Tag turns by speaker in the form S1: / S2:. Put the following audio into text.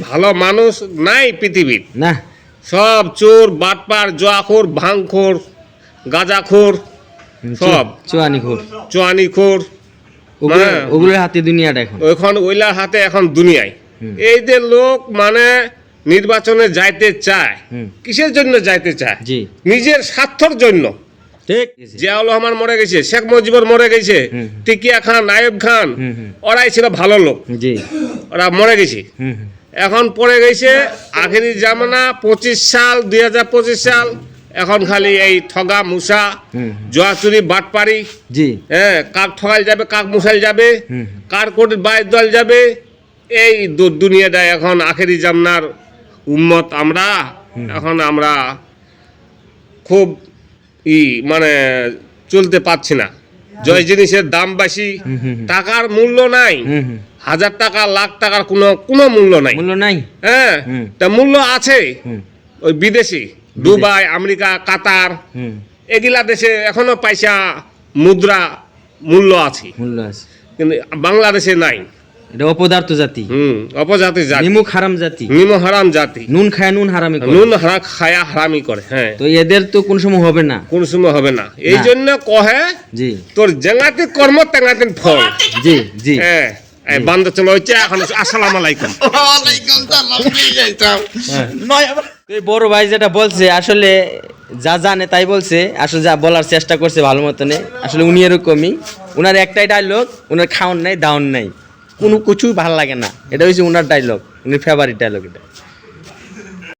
S1: ভালো মানুষ নাই পৃথিবীর,
S2: না
S1: সব চোর, বাটপার, জুয়াখোর, ভাঙখোর, গাঁজাখোর, সব চুয়ানিখোর,
S2: ওগুলোর হাতে দুনিয়াটা এখন।
S1: ওইখান ওইলার হাতে এখন দুনিয়ায়। এই যে লোক মানে নির্বাচনে যাইতে চায়, কিসের জন্য যাইতে চায়? নিজের স্বার্থের জন্য।
S2: ঠিক,
S1: জিয়াউল রহমান মরে গেছে, শেখ মুজিবুর মরে গেছে, টিকিয়া খান, নায়েব খান, ওরাই ছিল ভালো লোক, ওরা মরে গেছে। এখন পড়ে গেছে আখেরি জামানা, 25 সাল 2025 সাল। এখন খালি এই ঠগা মুসা, জুয়া চুরি, বাটপারি, হ্যাঁ, কাক ঠগাল যাবে, কাক মুসাইল যাবে, কার কোটের বাইর দল যাবে, এই দুনিয়াটা এখন আখেরি জামনার উম্মত আমরা। এখন আমরা খুব মানে চলতে পারছি না। জয় জিনিসের দাম বেশি, টাকার মূল্য নাই, 1000 টাকা, লাখ টাকার কোনো মূল্য নাই। হ্যাঁ, তা মূল্য আছে ওই বিদেশি দুবাই, আমেরিকা, কাতার, এগুলা দেশে এখনো পয়সা মুদ্রা মূল্য আছে, কিন্তু বাংলাদেশে নাই।
S2: এটা অপদার্থ জাতি,
S1: অপজাতি জাতি,
S2: নিমুখ হারাম জাতি, নুন খায় নুন হারামি করে,
S1: খায়া হারামি করে। হ্যাঁ,
S2: তো এদের তো কোন সময় হবে না,
S1: এই জন্য কহে তোর জেঙ্গাতি কর্ম তেঙ্গাতিন ফল। হ্যাঁ, বান্ধব চলো হচ্ছে এখন। আসসালামু আলাইকুম।
S2: বড় ভাই যেটা বলছে আসলে যা জানে তাই বলছে, আসলে যা বলার চেষ্টা করছে ভালো মতনে। আসলে উনি এরকমই, উনার একটাই ডায়লগ, উনার খাওয়ান নাই দাওয়ান নাই, কোনো কিছুই ভালো লাগে না। এটা হচ্ছে উনার ডায়লগ, উনি ফেভারিট ডায়লগ এটা।